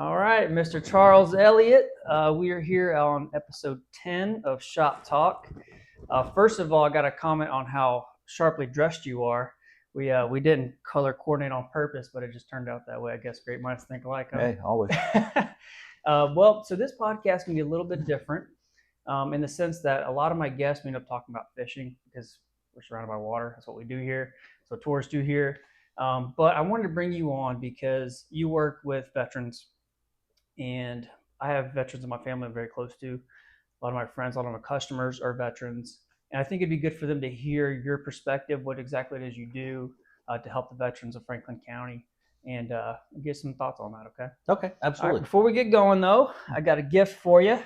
All right, Mr. Charles Elliot. We are here on episode 10 of Shop Talk. First of all, I got a comment on how sharply dressed you are. We didn't color coordinate on purpose, but it just turned out that way. I guess great minds think alike. Huh? Hey, always. So this podcast can be a little bit different in the sense that a lot of my guests end up talking about fishing because we're surrounded by water. That's what we do here. So tourists do here. But I wanted to bring you on because you work with veterans, and I have veterans in my family I'm very close to. A lot of my friends, a lot of my customers are veterans, and I think it'd be good for them to hear your perspective, what exactly it is you do to help the veterans of Franklin County, and get some thoughts on that. Okay. Okay, All absolutely. right, before we get going, though, I got a gift for you.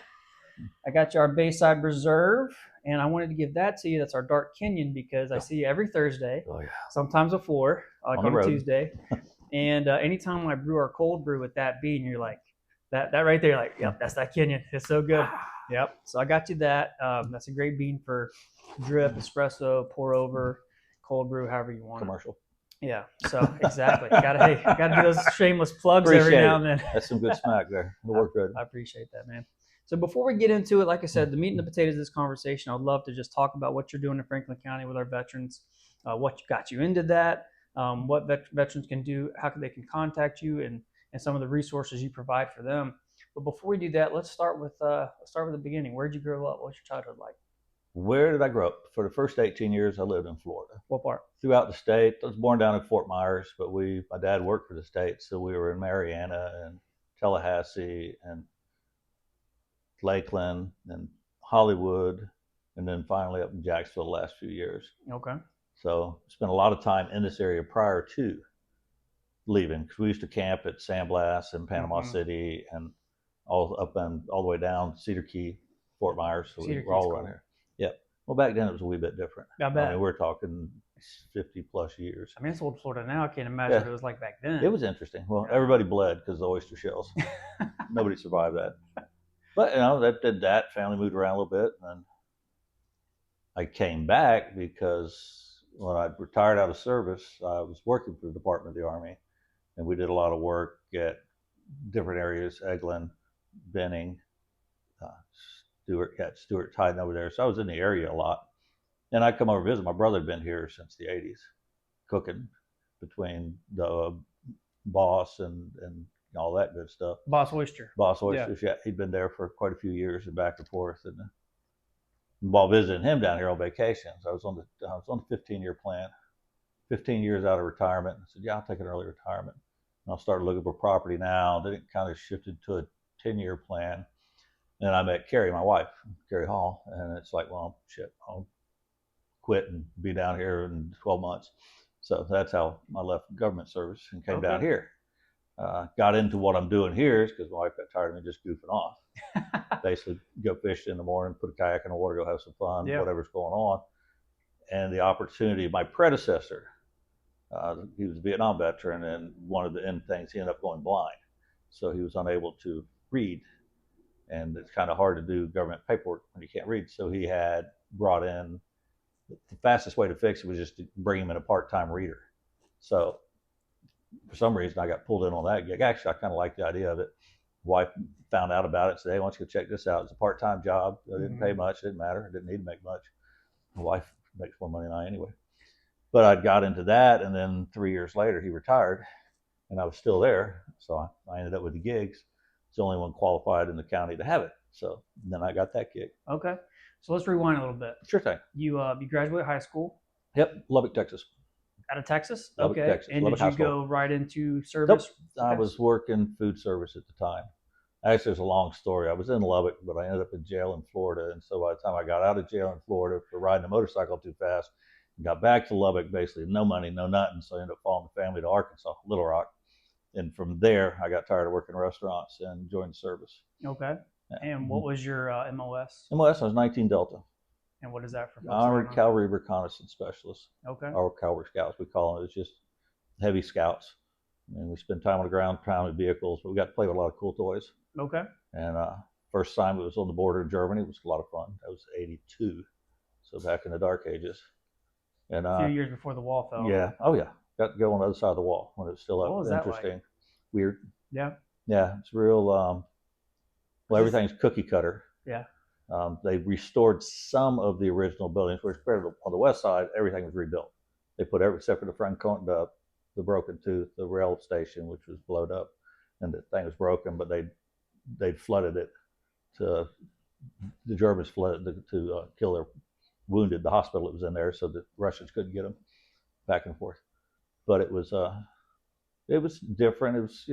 I got you our Bayside Reserve, and I wanted to give that to you. That's our Dark Kenyan because I see you every Thursday, Oh, yeah. sometimes before, like On the on a road. Tuesday. And anytime I brew our cold brew with that bean, you're like, that right there, you're like, yep, that's that Kenyan. It's so good. Yep. So I got you that. That's a great bean for drip, espresso, pour over, cold brew, however you want. Commercial. Yeah. So exactly. Gotta do those shameless plugs every now and then. That's some good smack there. It'll work good. I appreciate that, man. So before we get into it, like I said, the meat and the potatoes of this conversation, I'd love to just talk about what you're doing in Franklin County with our veterans, what got you into that, what veterans can do, how they can contact you, and some of the resources you provide for them. But before we do that, let's start with the beginning. Where'd you grow up? What's your childhood like? Where did I grow up? For the first 18 years, I lived in Florida. What part? Throughout the state. I was born down in Fort Myers, but my dad worked for the state, so we were in Mariana and Tallahassee and Lakeland and Hollywood, and then finally up in Jacksonville the last few years. Okay. So spent a lot of time in this area prior to leaving, because we used to camp at San Blas and Panama City and all the way down Cedar Key, Fort Myers. So we were all around here. Yep. Well, back then it was a wee bit different. I bet. I mean, we're talking 50 plus years. I mean, it's old Florida now. I can't imagine what it was like back then. It was interesting. Well, everybody bled because of the oyster shells. Nobody survived that. But, that did that. Family moved around a little bit. And then I came back because when I retired out of service, I was working for the Department of the Army. And we did a lot of work at different areas, Eglin, Benning, Stewart Titan over there. So I was in the area a lot. And I'd come over and visit. My brother had been here since the 80s, cooking between the Boss and all that good stuff. Boss Oysters, yeah. He'd been there for quite a few years and back and forth. And while visiting him down here on vacations, I was on the 15-year plan, 15 years out of retirement. I said, yeah, I'll take an early retirement. And I'll start looking for property now. Then it kind of shifted to a 10-year plan. And I met Carrie, my wife, Carrie Hall. And it's like, well, shit, I'll quit and be down here in 12 months. So that's how I left government service and came down here. Got into what I'm doing here because my wife got tired of me just goofing off. Basically, go fish in the morning, put a kayak in the water, go have some fun, whatever's going on. And the opportunity, my predecessor, he was a Vietnam veteran, and one of the end things, he ended up going blind. So he was unable to read. And it's kind of hard to do government paperwork when you can't read. So he had brought in, the fastest way to fix it was just to bring him in a part-time reader. So for some reason, I got pulled in on that gig. Actually, I kind of liked the idea of it. Wife found out about it, said, hey, why don't you go check this out? It's a part-time job. I didn't pay much. It didn't matter. I didn't need to make much. My wife makes more money than I anyway. But I got into that, and then 3 years later, he retired, and I was still there. So I ended up with the gigs. It's the only one qualified in the county to have it. So then I got that gig. Okay. So let's rewind a little bit. Sure thing. You graduated high school. Yep, Lubbock, Texas. Out of Texas? Lubbock, okay. Texas. And Lubbock did you High School. go right into service? Nope. I was working food service at the time. Actually, it's a long story. I was in Lubbock, but I ended up in jail in Florida. And so by the time I got out of jail in Florida for riding a motorcycle too fast, and got back to Lubbock, basically no money, no nothing. So I ended up following the family to Arkansas, Little Rock. And from there, I got tired of working restaurants and joined the service. Okay. And what was your MOS? MOS, I was 19 Delta. And what is that for? Armored Cavalry Reconnaissance Specialist. Okay. Or Cavalry Scouts, we call them. It's just heavy scouts. And we spend time on the ground, time with vehicles, but we got to play with a lot of cool toys. Okay. And first time it was on the border of Germany. It was a lot of fun. That was 82. So back in the dark ages. And a few years before the wall fell. Yeah. Oh, yeah. Got to go on the other side of the wall when it was still up. What was that interesting. Like? Weird. Yeah. Yeah, it's real. Well, everything's cookie cutter. Yeah. They restored some of the original buildings, where on the west side, everything was rebuilt. They put every except for the Fanklin, the broken tooth, the rail station, which was blown up, and the thing was broken, but they flooded it to the Germans flooded to kill their wounded. The hospital that was in there, so the Russians couldn't get them back and forth. But it was different. It was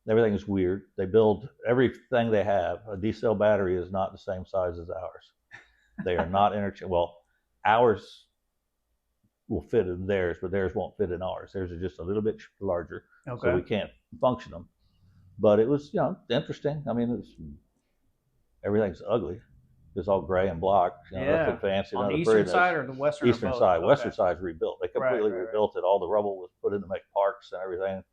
everything is weird. They build everything they have. A D cell battery is not the same size as ours. They are not interchangeable. Well, ours will fit in theirs, but theirs won't fit in ours. Theirs are just a little bit larger, Okay. so we can't function them. But it was, interesting. I mean, everything's ugly. It's all gray and block. Nothing fancy. On the eastern side or the western? Eastern side. Okay. Western side's rebuilt. They completely rebuilt it. All the rubble was put in to make parks and everything.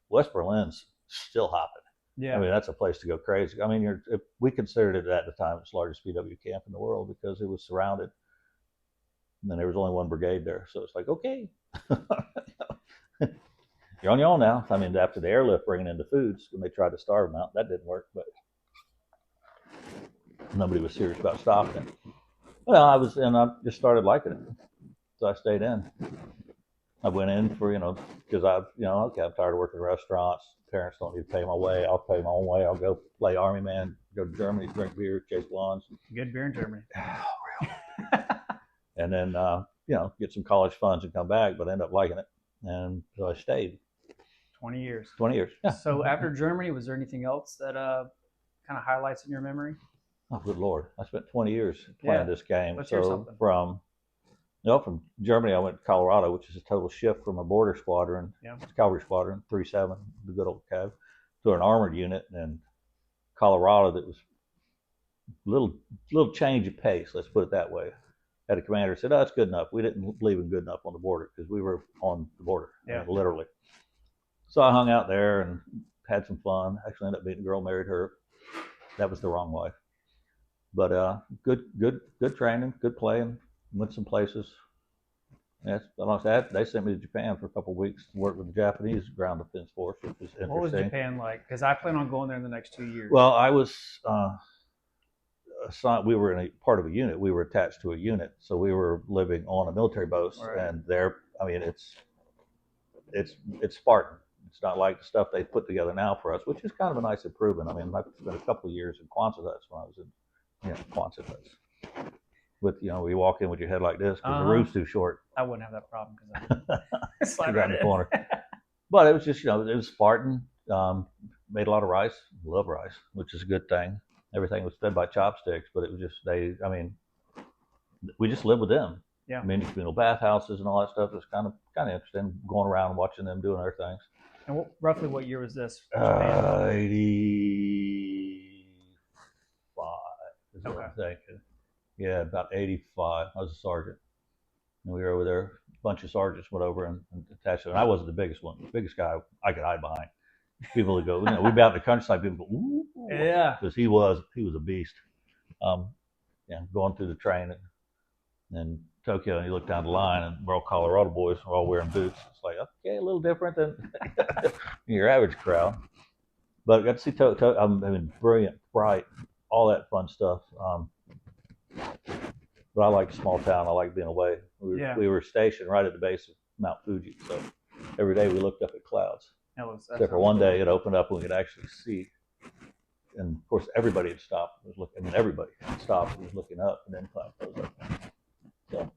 West Berlin's still hopping. Yeah. I mean, that's a place to go crazy. I mean, we considered it at the time its largest PW camp in the world because it was surrounded. And then there was only one brigade there. So it's like, okay, you're on your own now. I mean, after the airlift bringing in the foods, when they tried to starve them out, that didn't work, but nobody was serious about stopping it. Well, I just started liking it. So I stayed in. I went in for, because okay, I'm tired of working in restaurants. Parents don't need to pay my way. I'll pay my own way. I'll go play Army Man, go to Germany, drink beer, chase blondes. Good beer in Germany. Oh, really? And then, get some college funds and come back, but end up liking it. And so I stayed. 20 years. 20 years, yeah. So after Germany, was there anything else that kind of highlights in your memory? Oh, good Lord. I spent 20 years playing this game. Let's hear something. From Germany, I went to Colorado, which is a total shift from a border squadron, cavalry squadron, 3-7, the good old cav, to an armored unit in Colorado that was a little change of pace, let's put it that way. Had a commander said, "Oh, it's good enough." We didn't believe in good enough on the border because we were on the border, literally. So I hung out there and had some fun. Actually ended up meeting a girl, married her. That was the wrong wife. But good training, good playing. Went some places. Yes, along that, they sent me to Japan for a couple of weeks to work with the Japanese ground defense force, which was interesting. What was Japan like? Because I plan on going there in the next 2 years. Well, I was assigned. We were in a part of a unit. We were attached to a unit, so we were living on a military base. Right. And there, I mean, it's Spartan. It's not like the stuff they put together now for us, which is kind of a nice improvement. I mean, I spent a couple of years in Quonset huts when I was in Quonset huts. With we walk in with your head like this because the roof's too short. I wouldn't have that problem because I slide right in the corner. But it was just it was Spartan. Made a lot of rice. Love rice, which is a good thing. Everything was fed by chopsticks, but it was just we just lived with them. Yeah. Many communal bathhouses and all that stuff. It was kind of interesting going around and watching them doing their things. And roughly what year was this? 85 is what I'm thinking. Yeah, about 85. I was a sergeant. And we were over there. A bunch of sergeants went over and attached it. And I wasn't the biggest one. The biggest guy I could hide behind. People would go, we'd be out in the countryside, people go, ooh. Yeah. Because he was a beast. Going through the train in Tokyo, and you look down the line, and we're all Colorado boys. We're all wearing boots. It's like, okay, a little different than your average crowd. But I got to see Tokyo. I mean, brilliant, bright, all that fun stuff. But I like small town. I like being away. We were stationed right at the base of Mount Fuji, so every day we looked up at clouds. Except for one day, it opened up and we could actually see. And of course, everybody had stopped. Everybody had stopped and was looking up, and then cloud closed up. So it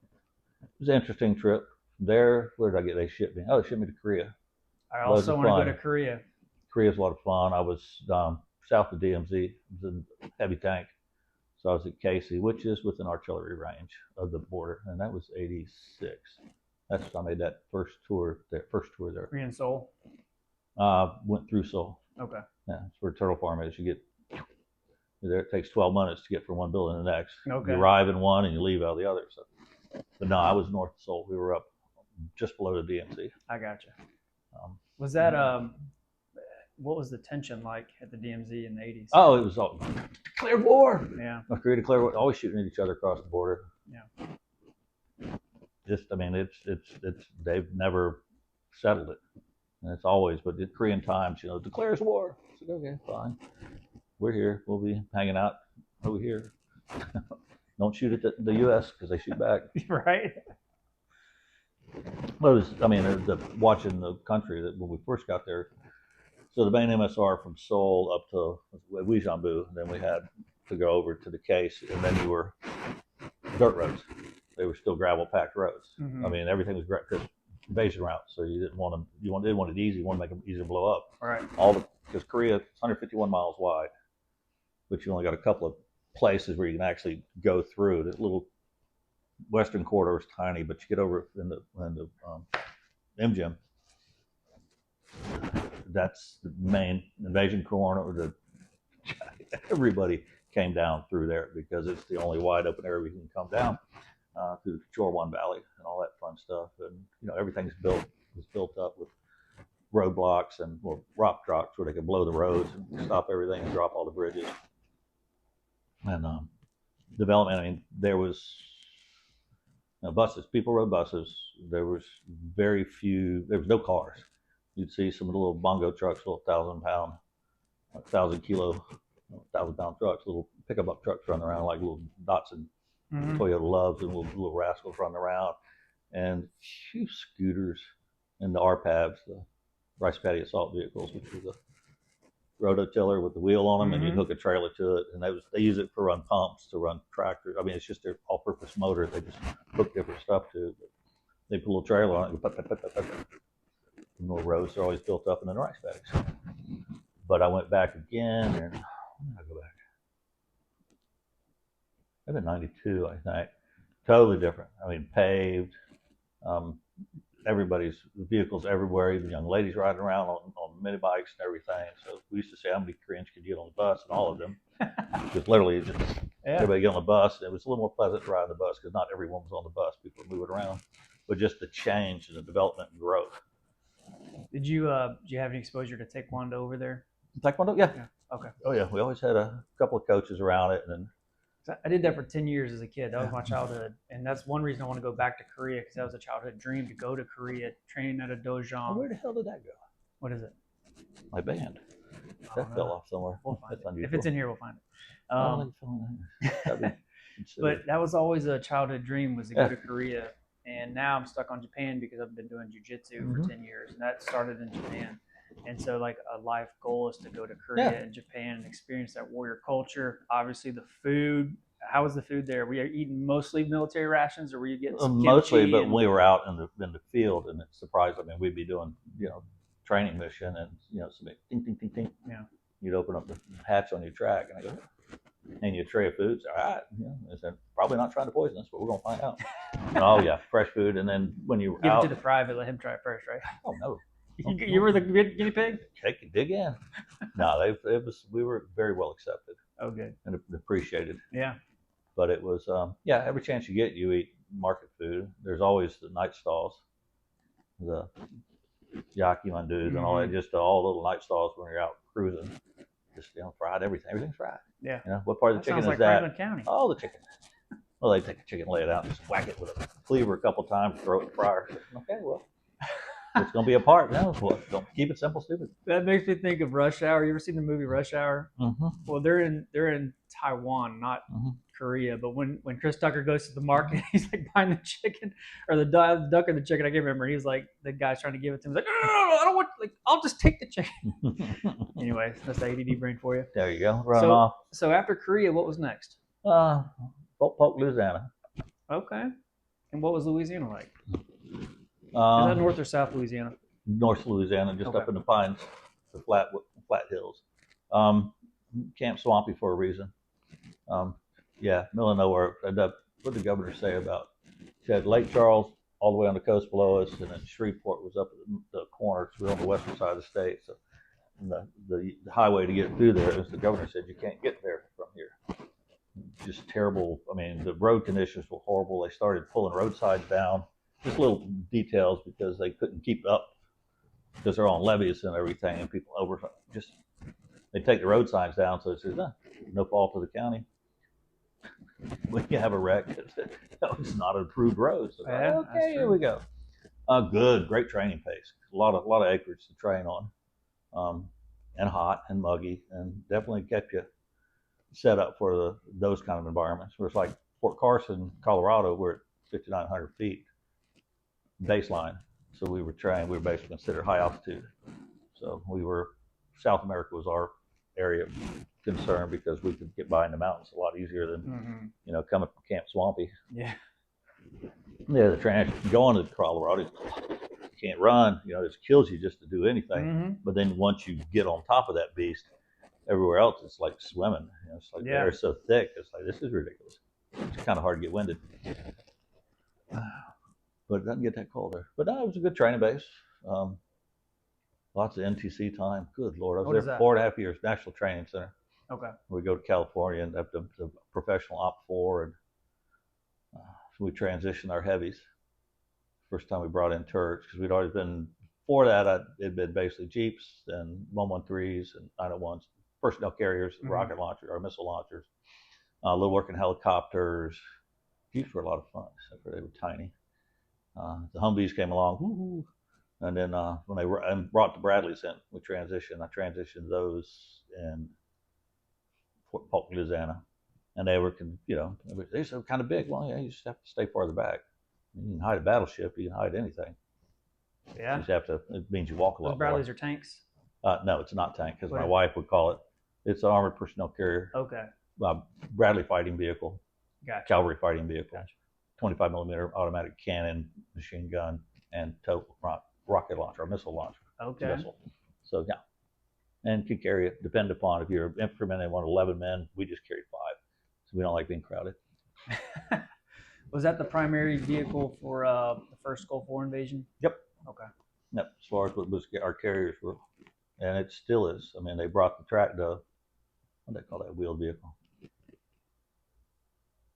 was an interesting trip. There, where did I get? They shipped me. Oh, they shipped me to Korea. I also want to go to Korea. Korea's a lot of fun. I was south of DMZ. It was a heavy tank. So I was at Casey, which is within artillery range of the border, and that was 86. I made that first tour there. Were you in Seoul? Went through Seoul. Okay. Yeah, it's where Turtle Farm is. You get there. It takes 12 minutes to get from one building to the next. Okay. You arrive in one and you leave out of the other. So, but no, I was north of Seoul. We were up just below the DMZ. I gotcha. Was that what was the tension like at the DMZ in the 80s? Oh, it was all clear war. Yeah. North Korea declared war. Always shooting at each other across the border. Yeah. Just, I mean, it's they've never settled it. And it's always, but the Korean Times, declares war. I said, okay, fine. We're here. We'll be hanging out over here. Don't shoot at the U.S. because they shoot back. Right. But watching the country that when we first got there. So the main MSR from Seoul up to Uijeonbu, and then we had to go over to the case, and then you were dirt roads. They were still gravel packed roads. Mm-hmm. I mean, everything was invasion routes, so you didn't want them. You didn't want it easy. You want to make them easy to blow up. All right. Because Korea is 151 miles wide, but you only got a couple of places where you can actually go through. The little western corridor is tiny, but you get over in the MGM. That's the main invasion corridor. Everybody came down through there because it's the only wide open area we can come down through Chorwon Valley and all that fun stuff. And everything's was built up with roadblocks and rock trucks where they could blow the roads and stop everything and drop all the bridges. And development. I mean, there was buses. People rode buses. There was very few. There was no cars. You'd see some of the little bongo trucks, little 1,000-pound, 1,000-kilo, 1,000-pound trucks, little pickup trucks running around like little Datsun, Toyota Loves, and little rascals running around, and few scooters, and the RPAVs, the rice paddy assault vehicles, which was a rototiller with the wheel on them, and you'd hook a trailer to it, and they use it for run pumps, to run tractors. I mean, it's just their all-purpose motor. They just hook different stuff to it. But they put a little trailer on it. The little roads are always built up in the rice paddies. But I went back again, and when did I go back? Maybe 92, I think. Totally different. I mean, paved. Everybody's vehicles everywhere, even young ladies riding around on mini bikes and everything. So we used to say how many Koreans could get on the bus, and all of them. Because literally, just everybody get on the bus. It was a little more pleasant to ride on the bus because not everyone was on the bus. People were moving around. But just the change and the development and growth. Did you have any exposure to Taekwondo over there? Taekwondo, yeah. Okay. Oh yeah, we always had a couple of coaches around it, and I did that for 10 years as a kid. That was my childhood, and that's one reason I want to go back to Korea, because that was a childhood dream to go to Korea, training at a dojo. Where the hell did that go? What is it? My band. That fell off somewhere. We'll find it. If it's in here, we'll find it. But that was always a childhood dream, was to go to Korea. And now I'm stuck on Japan because I've been doing jiu-jitsu for 10 years, and that started in Japan. And so like a life goal is to go to Korea and Japan and experience that warrior culture. Obviously the food. How was the food there? Were you eating mostly military rations, or were you getting some mostly? But when we were out in the field, and it surprised. I mean, we'd be doing training mission, and somebody ting ting ting ting. Yeah. You'd open up the hatch on your track, and I go, and your tray of food. All right, I said, probably not trying to poison us, but we're gonna find out. Oh yeah, fresh food. And then when you give it to the private, let him try it first, right? Oh no. You were the guinea pig? Take it, dig in. No, we were very well accepted. Oh, good. And appreciated. Yeah. But it was, every chance you get, you eat market food. There's always the night stalls, the yakimandus and all that, just all little night stalls when you're out cruising. Just, fried everything. Everything's fried. Yeah. What part of the chicken sounds is like that? Fanklin County. Oh, the chicken. Well, they take the chicken, lay it out, and just whack it with a cleaver a couple times, throw it in the fryer. Okay, well, it's going to be a part. No, well, don't keep it simple, stupid. That makes me think of Rush Hour. You ever seen the movie Rush Hour? Mm-hmm. Well, they're in Taiwan, not Korea. But when Chris Tucker goes to the market, he's like buying the chicken or the duck or the chicken. I can't remember. He's like, the guy's trying to give it to him. He's like, no, I don't want. I'll just take the chicken. Anyway, that's the ADD brain for you. There you go. Run off. So after Korea, what was next? Polk, Louisiana. Okay. And what was Louisiana like? Is Um, that North or South Louisiana? North Louisiana, just up in the pines, the flat hills. Camp Swampy for a reason. Middle of nowhere. What did the governor say about? She had Lake Charles all the way on the coast below us, and then Shreveport was up at the corner. So we're on the western side of the state. So the highway to get through there, as the governor said, you can't get there from here. Just terrible. I mean, the road conditions were horrible. They started pulling roadsides down. Just little details because they couldn't keep up because they're on levees and everything, and people they take the road signs down, so it says no fault of the county. We can have a wreck. It's not an approved road. So, Yeah, okay, here we go. Good, great training pace. A lot of acreage to train on, and hot and muggy, and definitely kept you set up for those kind of environments. Where it's like Fort Carson, Colorado, we're at 5,900 feet baseline, so we were trained. We were basically considered high altitude. So South America was our area of concern because we could get by in the mountains a lot easier than coming from Camp Swampy. Yeah. Yeah, the transition going to Colorado, you can't run. It kills you just to do anything. But then once you get on top of that beast, everywhere else it's like swimming. It's like the air is so thick. It's like, this is ridiculous. It's kind of hard to get winded. But it doesn't get that cold there. But no, it was a good training base. Lots of NTC time. Good Lord, I was there 4.5 years. National Training Center. Okay. We go to California and up to professional Op 4, and so we transitioned our heavies. First time we brought in turrets, because we'd always been, before that, it'd been basically Jeeps and 113s and 901s, personnel carriers, rocket launchers, or missile launchers, a little working helicopters. Jeeps were a lot of fun, except for they were tiny. The Humvees came along, woo-hoo. And then when they brought the Bradleys in, I transitioned those in Fort Polk, Louisiana. And they were, they were kind of big. Well, yeah, you just have to stay farther back. You can hide a battleship. You can hide anything. Yeah. You just have to. It means you walk a lot. Those Bradleys are tanks? No, it's not tank, because my wife would call it. It's an armored personnel carrier. Okay. Bradley fighting vehicle. Gotcha. Cavalry fighting vehicle. Gotcha. 25 millimeter automatic cannon, machine gun, and tow rocket launcher or missile launcher. Okay. Missile. So yeah, and can carry it. Depend upon if you're an infantryman and want 11 men, we just carry 5. So we don't like being crowded. Was that the primary vehicle for the first Gulf War invasion? Yep. Okay. Yep. As far as what was our carriers were, and it still is. I mean, they brought the what do they call that wheeled vehicle?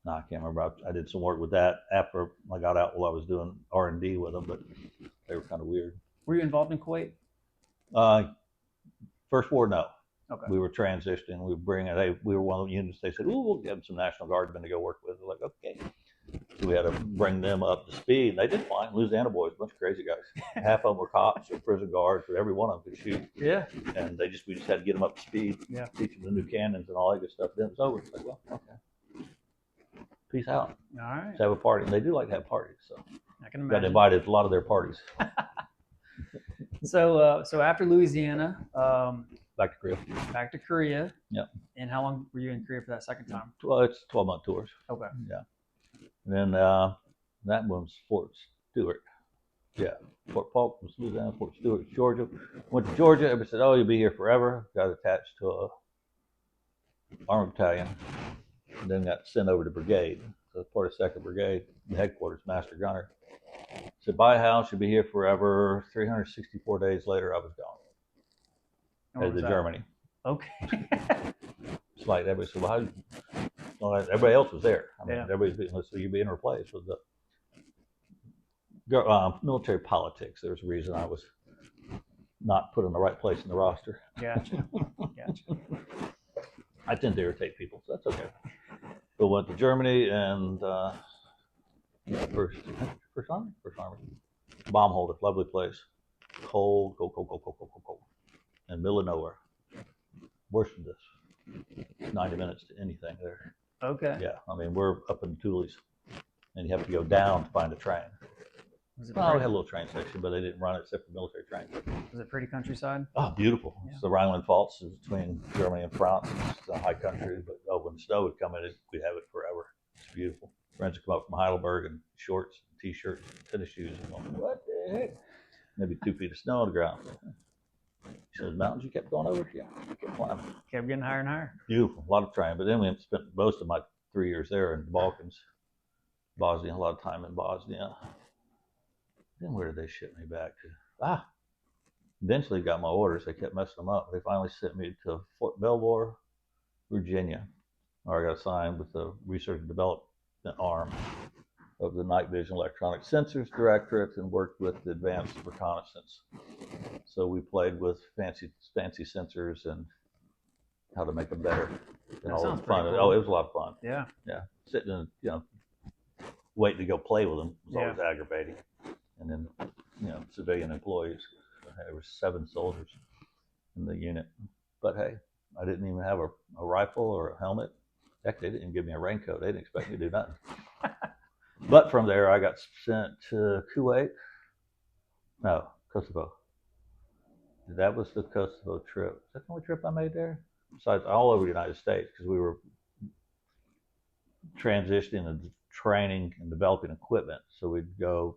No, I can't remember. I did some work with that after I got out while I was doing R&D with them, but they were kind of weird. Were you involved in Kuwait? First war, no. Okay. We were transitioning. We were one of the units. They said, "Ooh, we'll get some National Guardsmen to go work with." We're like, okay. So we had to bring them up to speed. And they did fine. Louisiana boys, a bunch of crazy guys. Half of them were cops or prison guards, but every one of them could shoot. Yeah. And we just had to get them up to speed. Yeah. Teach them the new cannons and all that good stuff. Then it was over. It's like, well, okay. Peace out. All right. Let's have a party. And they do like to have parties. So I can imagine. got invited to a lot of their parties. So after Louisiana, Back to Korea. back to Korea. Yep. And how long were you in Korea for that second time? Well, it's 12-month tours. Okay. Yeah. And then that one's Fort Stewart. Yeah. Fort Polk was Louisiana. Fort Stewart, Georgia. Went to Georgia. Everybody said, "Oh, you'll be here forever." Got attached to a armored battalion. And then got sent over to brigade. So part of 2nd Brigade, the headquarters, Master Gunner. Said, "Buy a house, you'll be here forever." 364 days later, I was gone. Headed to Germany. Okay. It's like everybody said, "Well, everybody else was there." I mean, Yeah. so you're being replaced with the military politics. There's a reason I was not put in the right place in the roster. Gotcha. I tend to irritate people, so that's okay. But went to Germany and first army. Baumholder, lovely place. Cold, cold. In the middle of nowhere. Worse than this. 90 minutes to anything there. Okay. Yeah, I mean, we're up in Tules, and you have to go down to find a train. Was it Well, we had a little train section, but they didn't run it except for military trains. Was it pretty countryside? Oh, beautiful. Yeah. It's the Rhineland Pfalz is between Germany and France. It's a high country, but when the snow would come in, we'd have it forever. It's beautiful. Friends would come up from Heidelberg in shorts, T-shirts, tennis shoes, and going, "What the heck?" Maybe 2 feet of snow on the ground. So those mountains you kept going over? Yeah, you kept climbing. Kept getting higher and higher. Beautiful, a lot of trying. But then we spent most of my 3 years there in the Balkans, Bosnia, a lot of time in Bosnia. Then where did they ship me back to? Eventually got my orders. They kept messing them up. They finally sent me to Fort Belvoir, Virginia, where I got assigned with the Research and Development arm of the Night Vision Electronic Sensors Directorate and worked with the Advanced Reconnaissance. So we played with fancy sensors and how to make them better. And all the fun. Cool. Oh, it was a lot of fun. Yeah. Sitting and waiting to go play with them was always aggravating. and then civilian employees. There were 7 soldiers in the unit. But hey, I didn't even have a rifle or a helmet. Heck, they didn't give me a raincoat. They didn't expect me to do nothing. But from there, I got sent to Kuwait. No, Kosovo. That was the Kosovo trip. Is that the only trip I made there? Besides, all over the United States, because we were transitioning and training and developing equipment. So we'd go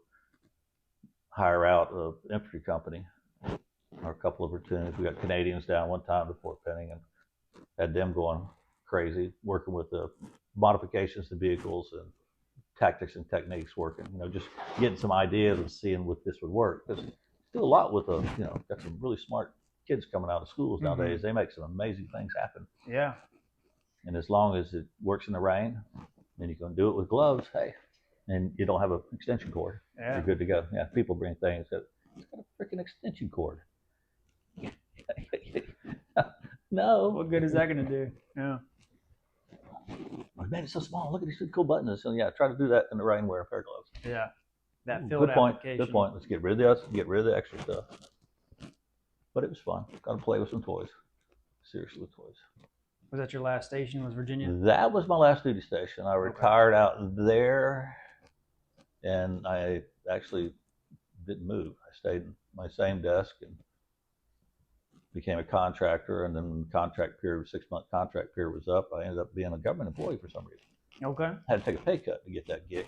hire out an infantry company or a couple of platoons. We got Canadians down one time to Fort Benning and had them going crazy, working with the modifications to vehicles and tactics and techniques working, just getting some ideas and seeing what this would work. Because do a lot with got some really smart kids coming out of schools nowadays. Mm-hmm. They make some amazing things happen. Yeah. And as long as it works in the rain, and you can do it with gloves, hey, and you don't have an extension cord, you're good to go. Yeah, people bring things that it's got a freaking extension cord. No. What good is that going to do? Yeah. Man, it's so small. Look at these cool buttons. So yeah, try to do that in the rain. Wear a pair of gloves. Yeah. That field good point. application. Good point. Let's get rid of the extra stuff. But it was fun. Got to play with some toys. Seriously, with toys. Was that your last station? Was Virginia? That was my last duty station. I retired out there, and I actually didn't move. I stayed in my same desk and became a contractor. And then the contract period, 6-month contract period was up. I ended up being a government employee for some reason. Okay. I had to take a pay cut to get that gig.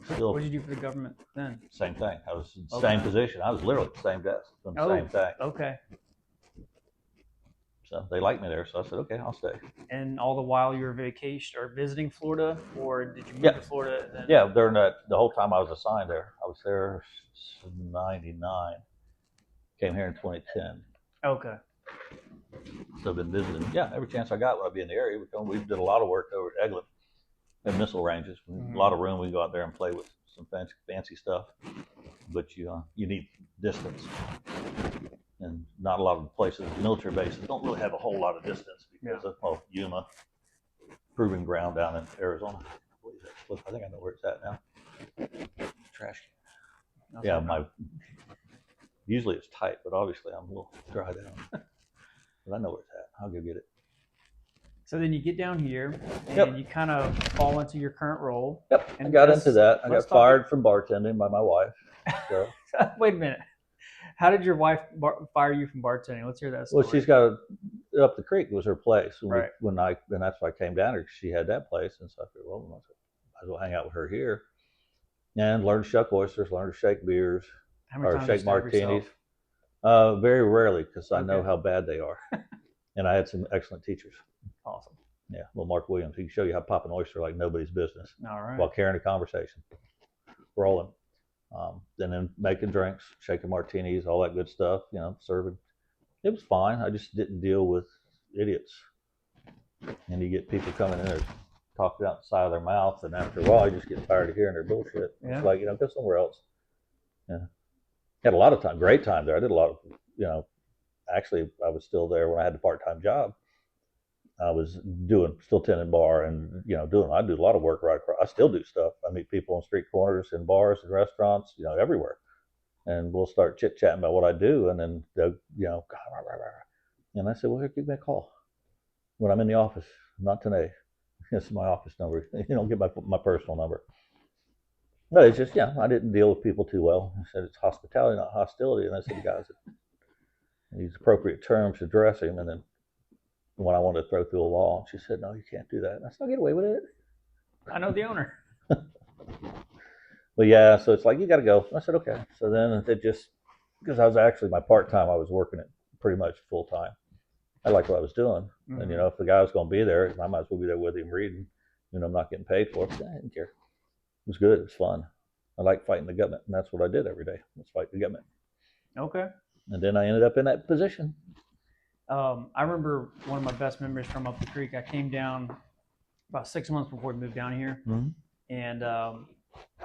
Still, what did you do for the government then? Same thing. I was in the same position. I was literally at the same desk, doing the same thing. Okay. So they liked me there, so I said, okay, I'll stay. And all the while you were vacation or visiting Florida, or did you move to Florida? Then? Yeah, during the whole time I was assigned there. I was there in 99. Came here in 2010. Okay. So I've been visiting. Yeah, every chance I got when I'd be in the area. We did a lot of work over at Eglin and missile ranges. Mm-hmm. A lot of room. We go out there and play with some fancy stuff. But you need distance. And not a lot of the places, military bases, don't really have a whole lot of distance because of Yuma, proving ground down in Arizona. I think I know where it's at now. Trash can. Yeah, usually it's tight, but obviously I'm a little dry down. But I know where it's at. I'll go get it. So then you get down here and you kind of fall into your current role. Yep, I got into that. I got fired from bartending by my wife. So. Wait a minute. How did your wife fire you from bartending? Let's hear that story. Well, she's got up the creek was her place. And that's why I came down here because she had that place. And so I figured, well, might as well hang out with her here and learn to shuck oysters, learn to shake beers, or shake martinis. Very rarely because I know how bad they are. And I had some excellent teachers. Awesome. Yeah, well, Mark Williams, he can show you how to pop an oyster like nobody's business. All right. While carrying a conversation, rolling. Then making drinks, shaking martinis, all that good stuff, serving. It was fine. I just didn't deal with idiots. And you get people coming in there talking out the side of their mouth, and after a while, you just get tired of hearing their bullshit. Yeah. It's like, go somewhere else. Yeah. Had a lot of time, great time there. I did a lot of, actually, I was still there when I had the part-time job. I was still tending bar and, I do a lot of work right across. I still do stuff. I meet people on street corners and bars and restaurants, everywhere. And we'll start chit-chatting about what I do. And then they'll, and I said, well, here, give me a call when I'm in the office. Not today. This is my office number. Get my personal number. No, it's just, I didn't deal with people too well. I said, it's hospitality, not hostility. And I said, guys, use appropriate terms to address him. And then when I wanted to throw through a wall, she said, no, you can't do that. And I said, I'll get away with it. I know the owner. But yeah, so it's like, you got to go. I said, okay. So then it just, because I was actually, my part-time, I was working it pretty much full-time. I liked what I was doing. Mm-hmm. And, if the guy was going to be there, I might as well be there with him reading. I'm not getting paid for it. I didn't care. It was good. It was fun. I like fighting the government. And that's what I did every day. Let's fight the government. Okay. And then I ended up in that position. I remember one of my best memories from up the creek. I came down about 6 months before we moved down here. Mm-hmm. And I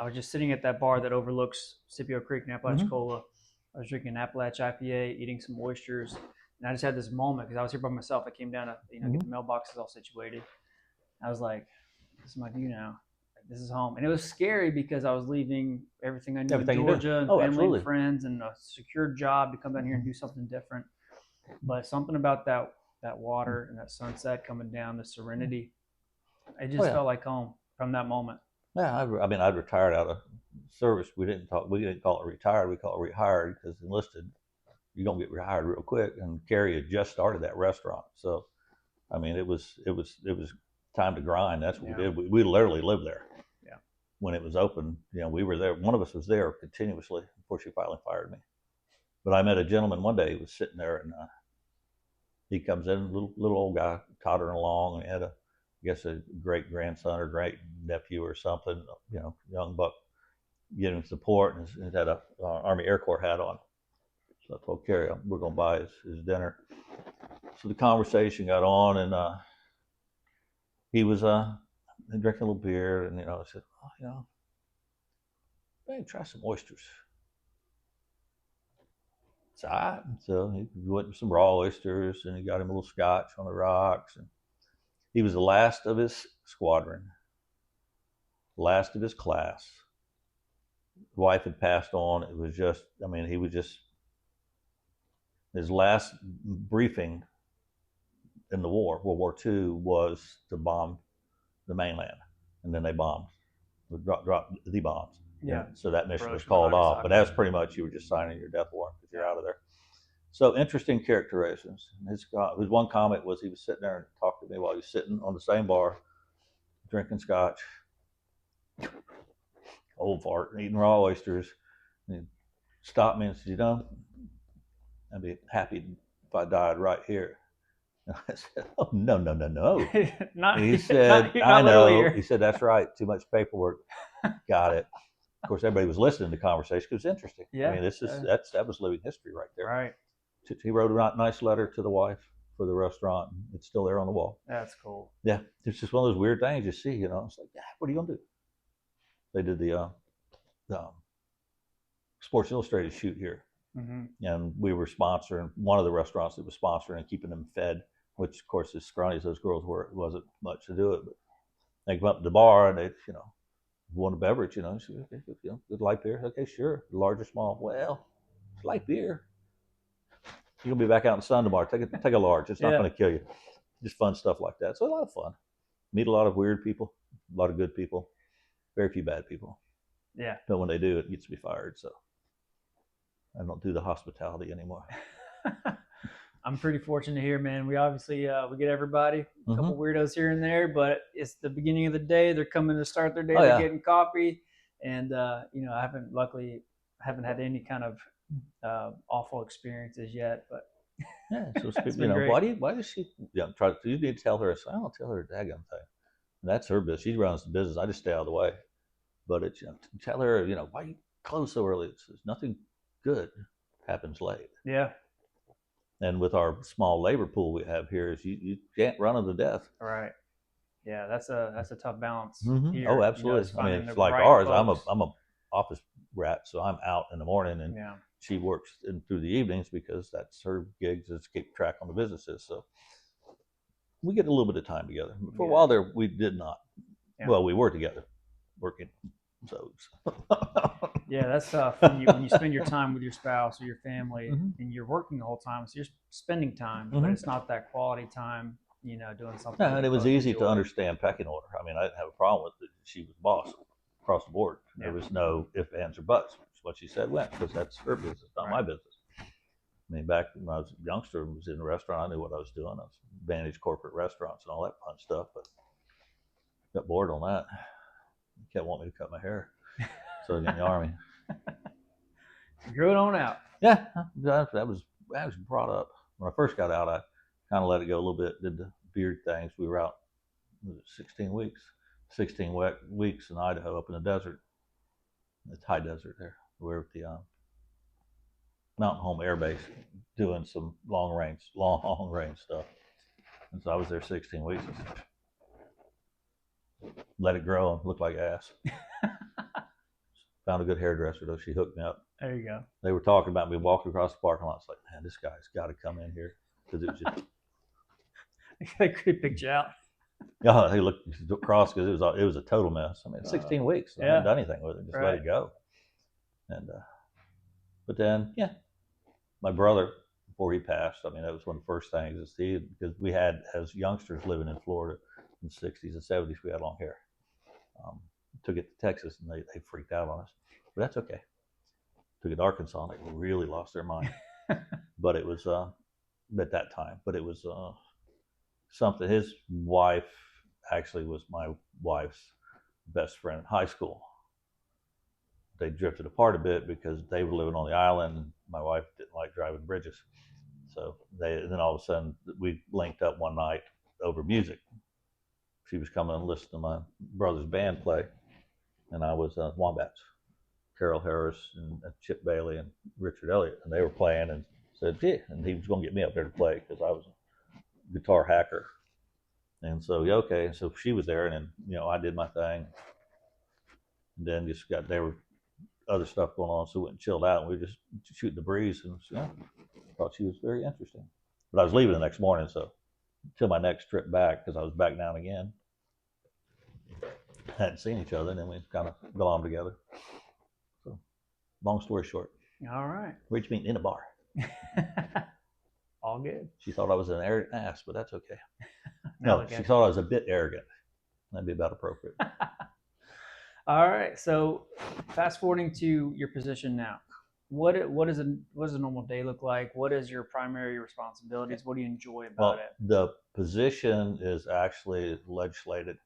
was just sitting at that bar that overlooks Scipio Creek in Apalachicola. Mm-hmm. I was drinking an Appalach IPA, eating some oysters. And I just had this moment because I was here by myself. I came down to get the mailboxes all situated. I was like, this is my view now. this is home. And it was scary because I was leaving everything I knew Everything in you do. Georgia and Oh, family absolutely. and friends and a secure job to come down here and do something different. But something about that water and that sunset coming down, the serenity, it just felt like home from that moment. Yeah, I mean, I'd retired out of service. We didn't call it retired. We call it rehired because enlisted, you're gonna get rehired real quick. And Carrie had just started that restaurant, so I mean, it was time to grind. That's what we did. We literally lived there. Yeah. When it was open, we were there. One of us was there continuously before she finally fired me. But I met a gentleman one day. He was sitting there, and he comes in, little old guy, tottering along, and he had I guess a great grandson or great nephew or something, young buck, getting support, and he had a Army Air Corps hat on. So I told Carrie, we're going to buy his dinner. So the conversation got on, and he was drinking a little beer, and I said, babe, try some oysters. It's all right. So he went with some raw oysters, and he got him a little scotch on the rocks. And he was the last of his squadron, last of his class. His wife had passed on. It was just, he was just, his last briefing in the war, World War II, was to bomb the mainland. And then they dropped the bombs. Yeah. So that mission was called off. But that's pretty much, you were just signing your death warrant because you're out of there. So interesting characterizations. His one comment was he was sitting there and talked to me while he was sitting on the same bar, drinking scotch, old fart, and eating raw oysters. And he stopped me and said, I'd be happy if I died right here. And I said, oh, no. He said, I know. He said, that's right. Too much paperwork. Got it. Of course, everybody was listening to the conversation because it was interesting. Yeah. That was living history right there. Right. He wrote a nice letter to the wife for the restaurant. It's still there on the wall. That's cool. Yeah. It's just one of those weird things you see, It's like, what are you going to do? They did the Sports Illustrated shoot here. Mm-hmm. And we were sponsoring one of the restaurants that was sponsoring and keeping them fed, which, of course, as scrawny as those girls were, it wasn't much to do it. But they come up to the bar and they, want a beverage, okay, good light beer. Okay, sure. Large or small? Well, it's light beer. You're going to be back out in the sun tomorrow. Take a large. It's not going to kill you. Just fun stuff like that. So a lot of fun. Meet a lot of weird people, a lot of good people, very few bad people. Yeah. But when they do, it gets me fired. So I don't do the hospitality anymore. I'm pretty fortunate here, man. We obviously we get everybody, a couple weirdos here and there, but it's the beginning of the day. They're coming to start their day. They're getting coffee, and I haven't had any kind of awful experiences yet. But yeah, so why does she try to? You need to tell her. I don't tell her a daggone thing. And that's her business. She runs the business. I just stay out of the way. But it's tell her, why you close so early? It's nothing good happens late. Yeah. And with our small labor pool we have here, is you can't run them to death. Right. Yeah, that's a tough balance. Mm-hmm. Here. Oh, absolutely. It's like right ours. folks. I'm a office rat, so I'm out in the morning, and she works through the evenings because that's her gigs is keep track on the businesses. So we get a little bit of time together. For a while there, we did not. Yeah. Well, we were together working. So yeah, that's tough when you spend your time with your spouse or your family, and you're working the whole time. So you're spending time, but it's not that quality time. Doing something. Yeah, and it was easy to understand pecking order. I didn't have a problem with it. She was boss across the board. There was no ifs, ands, or buts. What she said went, because that's her business, not my business. Back when I was a youngster and was in a restaurant, I knew what I was doing. I was managed corporate restaurants and all that fun stuff, but got bored on that. He kept wanting me to cut my hair. So I got in the Army. Grew it on out. Yeah, that was brought up. When I first got out, I kind of let it go a little bit, did the beard things. We were out 16 weeks in Idaho up in the desert. It's high desert there. We were at the Mountain Home Air Base doing some long range stuff. And so I was there 16 weeks. Let it grow and look like ass. Found a good hairdresser though. She hooked me up. There you go. They were talking about me walking across the parking lot. It's like, man, this guy's got to come in here because it was just. I could pick you out. Yeah, he looked across because it was a total mess. I mean, 16 weeks. I hadn't done anything with it. Just let it go. And but then, yeah, my brother, before he passed, I mean, that was one of the first things to see, because we had, as youngsters living in Florida in the 60s and 70s, we had long hair. Took it to Texas and they freaked out on us, but that's okay. Took it to Arkansas and they really lost their mind. But it was at that time, but it was something. His wife actually was my wife's best friend in high school. They drifted apart a bit because they were living on the island and my wife didn't like driving bridges. So then all of a sudden we linked up one night over music. She was coming and listening to my brother's band play, and I was Wombats, Carol Harris and Chip Bailey and Richard Elliot, and they were playing and said, yeah, and he was going to get me up there to play because I was a guitar hacker. And so, yeah, okay. And so she was there, and then, I did my thing. And then there were other stuff going on, so we went and chilled out, and we were just shooting the breeze, and thought she was very interesting. But I was leaving the next morning, so until my next trip back, because I was back down again, hadn't seen each other, and then we kind of belonged together. So, long story short. All right. Where'd you meet? In a bar. All good. She thought I was an arrogant ass, but that's okay. No, she thought I was a bit arrogant. That'd be about appropriate. All right. So, fast forwarding to your position now, what does a normal day look like? What is your primary responsibilities? What do you enjoy about it? The position is actually legislated.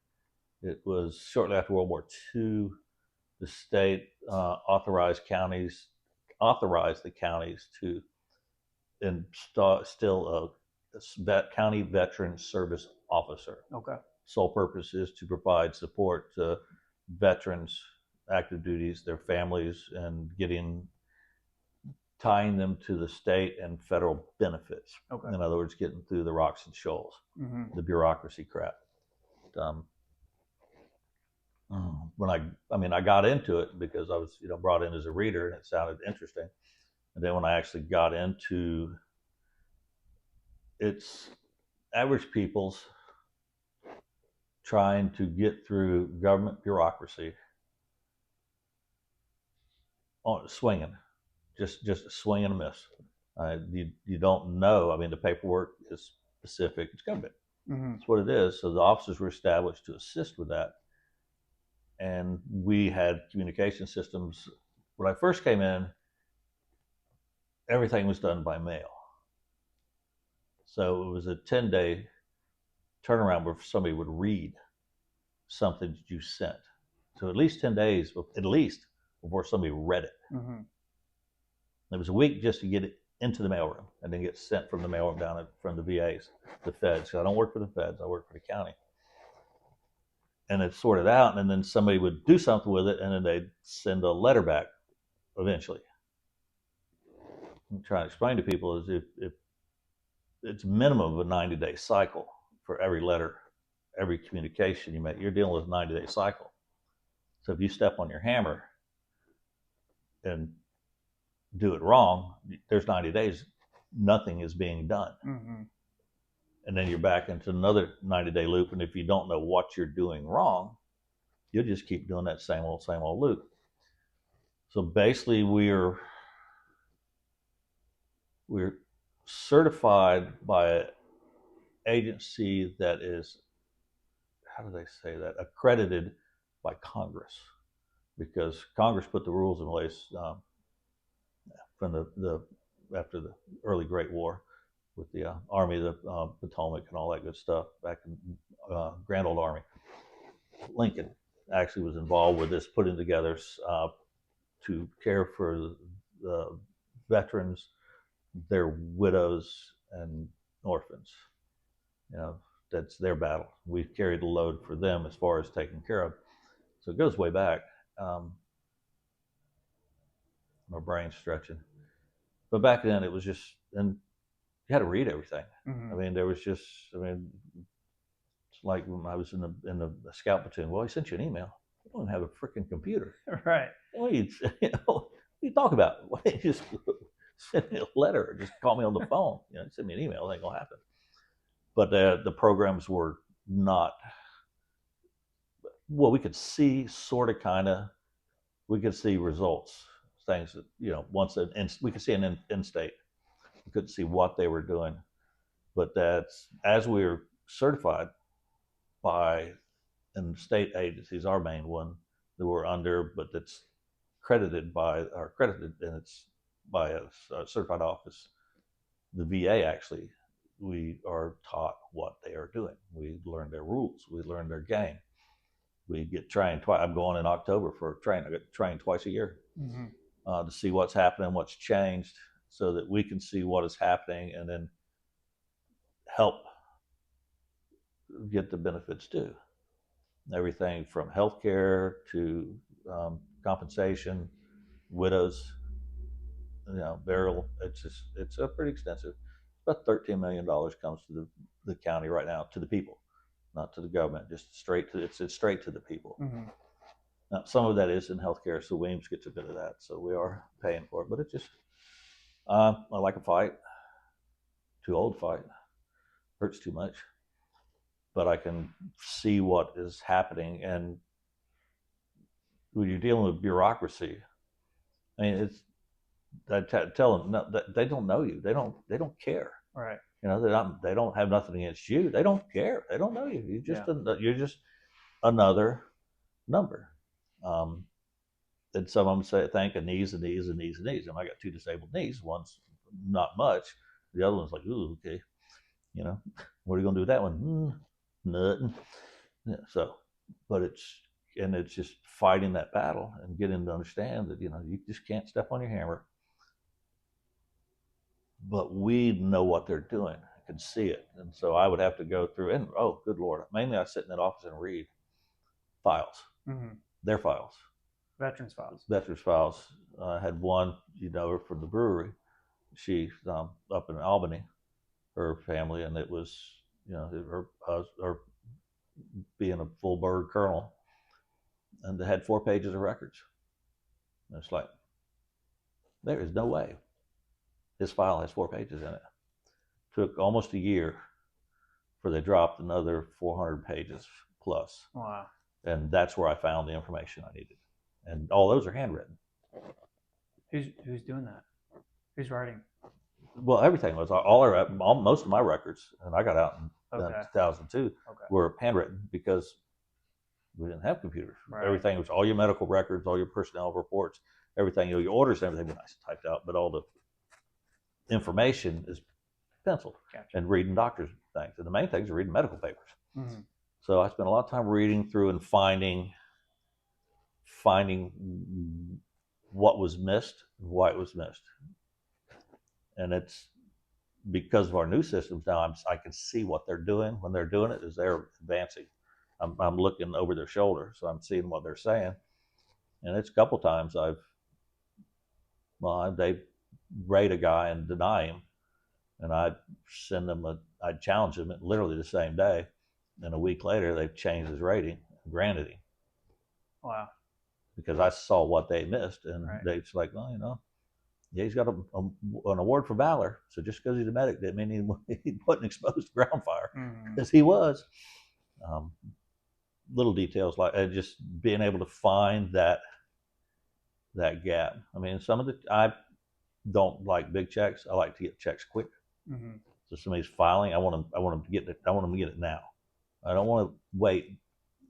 It was shortly after World War II. The state authorized the counties to instill a county veteran service officer. Okay. Sole purpose is to provide support to veterans, active duties, their families, and tying them to the state and federal benefits. Okay. In other words, getting through the rocks and shoals, the bureaucracy crap. When I got into it because I was, brought in as a reader and it sounded interesting. And then when I actually got into it's average people's trying to get through government bureaucracy on swinging, just a swing and a miss. You don't know. I mean, the paperwork is specific. It's government. That's what it is. So the officers were established to assist with that. And we had communication systems. When I first came in, everything was done by mail. So it was a 10-day turnaround where somebody would read something that you sent. So at least 10 days, before somebody read it. It was a week just to get it into the mailroom and then get sent from the mailroom down from the VAs, the feds. So I don't work for the feds, I work for the county. And it's sorted out, and then somebody would do something with it, and then they'd send a letter back eventually. I'm trying to explain to people is if it's minimum of a 90-day cycle for every letter, every communication you make. You're dealing with a 90-day cycle. So if you step on your hammer and do it wrong, there's 90 days, nothing is being done. And then you're back into another 90-day loop. And if you don't know what you're doing wrong, you'll just keep doing that same old loop. So basically we're certified by an agency that is, how do they say that, accredited by Congress, because Congress put the rules in place from after the early Great War with the Army of the Potomac and all that good stuff back in Grand Old Army. Lincoln actually was involved with this, putting together to care for the veterans, their widows and orphans. That's their battle. We carried the load for them as far as taking care of. So it goes way back. My brain's stretching. But back then it was just, and you had to read everything. I mean, it's like when I was in the scout platoon. Well, he sent you an email. You don't even have a freaking computer. Right. What do you talk about? Why don't you just send me a letter or just call me on the phone? Send me an email, it ain't gonna happen. But the programs were not well, we could see sort of, kind of, we could see results, things that, we could see an in state. We couldn't see what they were doing, but that's as we were certified by, and state agencies, our main one that we're under, but that's credited, and it's by a certified office, the VA actually. We are taught what they are doing. We learn their rules. We learn their game. We get trained twice. I'm going in October for training. I get trained twice a year to see what's happening, what's changed, so that we can see what is happening and then help get the benefits due. Everything from healthcare to compensation, widows, burial. It's a pretty extensive. About $13 million comes to the county right now, to the people, not to the government. Just straight to it's straight to the people. Now, some of that is in healthcare, so Weems gets a bit of that, so we are paying for it. But it just, I like a fight. Too old to fight. Hurts too much. But I can see what is happening, and when you're dealing with bureaucracy, I mean, it's tell them, no, they don't know you. They don't care. Right. They don't have nothing against you. They don't care. They don't know you. You're just another number. And some of them think of knees and knees and knees and knees. And I got 2 disabled knees. One's not much. The other one's like, ooh, okay. What are you gonna do with that one? Nothing. Yeah, so, but it's just fighting that battle and getting to understand that you just can't step on your hammer. But we know what they're doing. I can see it, and so I would have to go through. And oh, good Lord! Mainly, I sit in that office and read files, their files, veterans files. I had one, from the brewery. She's up in Albany, her family, and it was, her being a full bird colonel, and they had 4 pages of records. And it's like, there is no way this file has 4 pages in it. Took almost a year for they dropped another 400 pages plus. Wow. And that's where I found the information I needed. And all those are handwritten. Who's doing that? Who's writing? Well, everything was most of my records, and I got out in 2002, were handwritten because we didn't have computers. Right. Everything was all your medical records, all your personnel reports, everything, your orders, and everything was nice typed out, but all the information is penciled. Gotcha. And reading doctors' things. And the main things are reading medical papers. So I spent a lot of time reading through and finding what was missed and why it was missed. And it's because of our new systems now, I can see what they're doing when they're doing it, is they're advancing. I'm looking over their shoulder, so I'm seeing what they're saying. And it's a couple times they rate a guy and deny him, and I'd challenge him literally the same day, and a week later they've changed his rating and granted him. Wow. Because I saw what they missed, and they's like, well, yeah, he's got an award for valor. So just because he's a medic didn't mean he wasn't exposed to ground fire, because he was. Little details like just being able to find that gap. I mean, I don't like big checks. I like to get checks quick. So somebody's filing, I want them to get it. I want them to get it now. I don't want to wait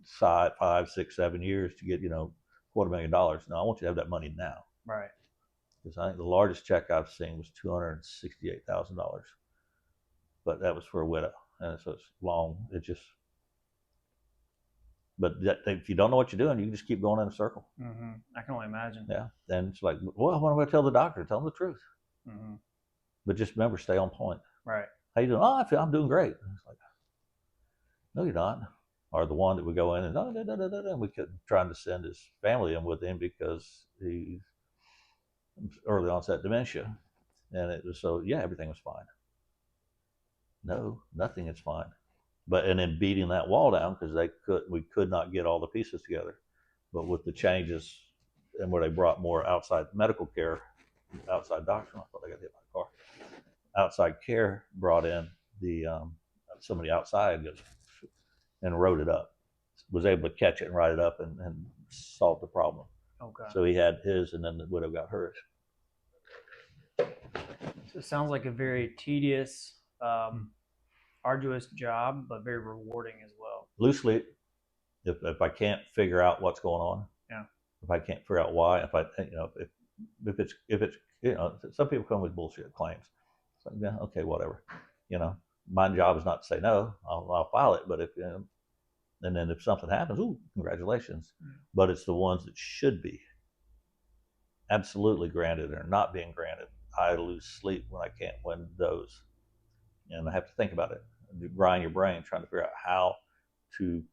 5, 6, 7 years to get $250,000. No, I want you to have that money now. Right. Because I think the largest check I've seen was $268,000, but that was for a widow, and so it's long. It just, but if you don't know what you're doing, you can just keep going in a circle. I can only imagine. Yeah, and it's like, well, what am I going to tell the doctor? Tell him the truth. But just remember, stay on point. Right. How you doing? Oh, I'm doing great. And it's like, no, you're not. Or the one that would go in and we kept trying to send his family in with him because he's early onset dementia, and it was everything was fine. No, nothing is fine. And then beating that wall down because we could not get all the pieces together. But with the changes and where they brought more outside medical care, outside doctors, I thought I got hit by a car. Outside care brought in somebody outside and wrote it up. was able to catch it and write it up and solve the problem. Okay. So he had his, and then the widow got hers. So it sounds like a very tedious, arduous job, but very rewarding as well. Lose sleep if I can't figure out what's going on. Yeah. If I can't figure out why, if it's some people come with bullshit claims. It's like, yeah, okay, whatever. My job is not to say no. I'll file it, but and then if something happens, ooh, congratulations. But it's the ones that should be absolutely granted or not being granted. I lose sleep when I can't win those, and I have to think about it. You grind your brain trying to figure out how to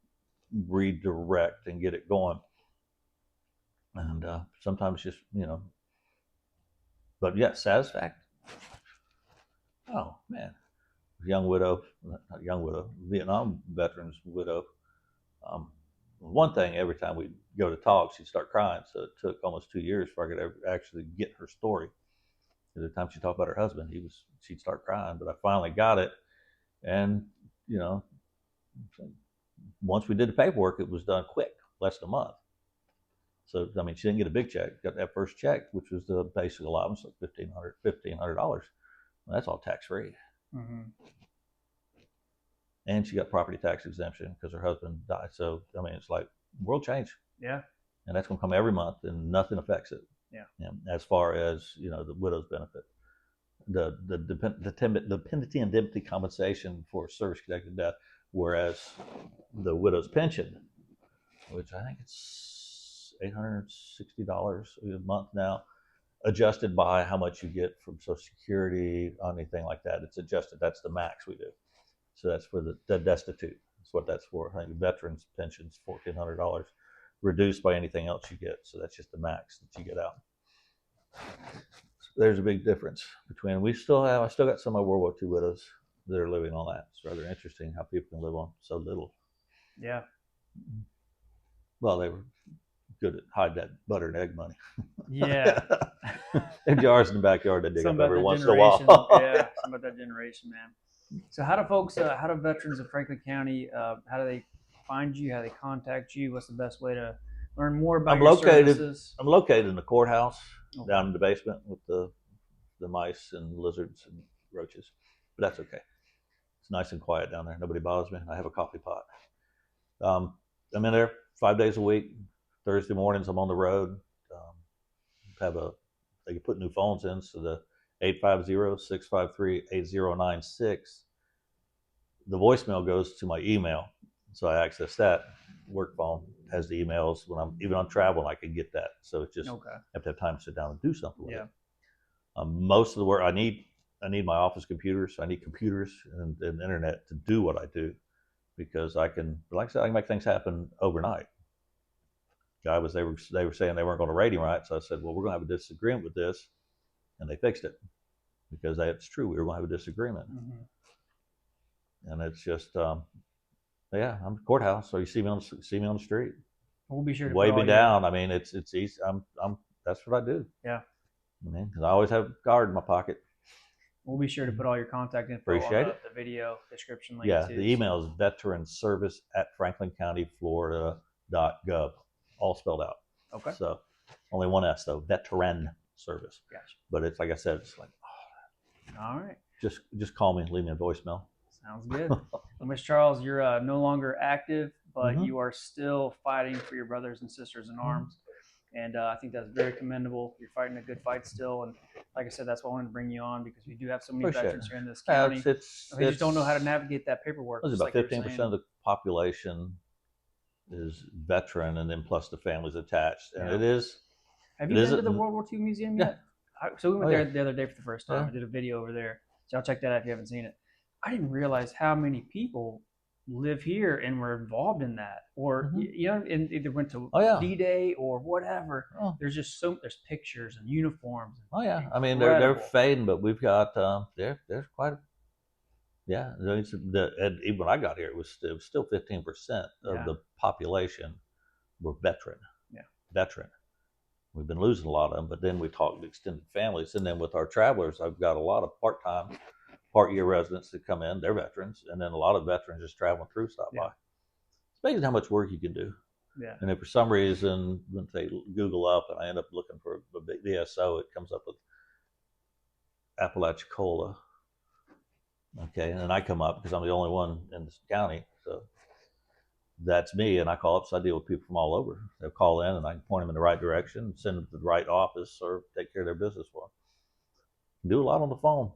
redirect and get it going. And sometimes just but yeah, satisfaction. Oh man, young widow, not young widow, Vietnam veteran's widow. One thing, every time we go to talk, she'd start crying. So it took almost 2 years for I could ever actually get her story. Every time she talked about her husband, she'd start crying. But I finally got it, and once we did the paperwork, it was done quick, less than a month. So I mean, she didn't get a big check. Got that first check, which was the basic allowance, like $1,500. Well, that's all tax free. Mm-hmm. And she got property tax exemption because her husband died. So I mean, it's like world change. Yeah. And that's going to come every month, and nothing affects it. Yeah. As far as the widow's benefit, the dependency indemnity compensation for service-connected death, whereas the widow's pension, which I think it's $860 a month now, adjusted by how much you get from Social Security, anything like that. It's adjusted. That's the max we do. So that's for the destitute. That's what that's for. I think veterans pensions $1,400, reduced by anything else you get. So that's just the max that you get out. So there's a big difference between. I still got some of my World War II widows that are living on that. It's rather interesting how people can live on so little. Yeah. Well, they were good at hide that butter and egg money. Yeah. And jars in the backyard they dig Some up every once in a generation. while. Yeah, some of that generation, man. So how do veterans of Franklin County, how do they find you? How do they contact you? What's the best way to learn more about your services? I'm located in the courthouse, down in the basement with the mice and lizards and roaches. But that's okay. It's nice and quiet down there. Nobody bothers me. I have a coffee pot. I'm in there 5 days a week. Thursday mornings I'm on the road. They can put new phones in, so the 850-653-8096. The voicemail goes to my email, so I access that. Work phone has the emails. When I'm even on travel, I can get that. So it's just okay. have to have time to sit down and do something with it. Most of the work I need my office computers. I need computers and internet to do what I do, because I can, like I said, I can make things happen overnight. They were saying they weren't going to rate him right, so I said, well, we're going to have a disagreement with this, and they fixed it, because it's true, we were going to have a disagreement. Mm-hmm. And it's just I'm the courthouse, so you see me on the street. We'll be sure to wave me down. I mean, it's easy. I'm that's what I do. Yeah. I mean, because I always have a card in my pocket. We'll be sure to put all your contact info on the video description link. Yeah, the email is veteranservice@franklinccountyflorida.gov. All spelled out. Okay. So only one S though, veteran service. Gotcha. But it's like I said, it's like, all right. Just call me, leave me a voicemail. Sounds good. Well, Mr. Charles, you're no longer active, but you are still fighting for your brothers and sisters in arms. And I think that's very commendable. You're fighting a good fight still. And like I said, that's why I wanted to bring you on, because we do have so many veterans here in this county. They just don't know how to navigate that paperwork. It's about 15% of the population is veteran, and then plus the families attached. And it is. Have you been to the World War II Museum yet? So we went there the other day for the first time. I did a video over there. So I'll check that out if you haven't seen it. I didn't realize how many people live here and were involved in that, or and either went to D-Day or whatever. There's just there's pictures and uniforms. I mean, they're fading, but we've got there's quite a and even when I got here, it was still 15% of the population were veteran. Veteran. We've been losing a lot of them, but then we talked to extended families, and then with our travelers, I've got a lot of part-year residents that come in. They're veterans, and then a lot of veterans just traveling through stop by. It's amazing how much work you can do. Yeah. And if for some reason, when they Google up and I end up looking for a VSO, it comes up with Apalachicola. Okay, and then I come up because I'm the only one in this county, so that's me. And I call up, so I deal with people from all over. They'll call in, and I can point them in the right direction, send them to the right office, or take care of their business for them. Do a lot on the phone.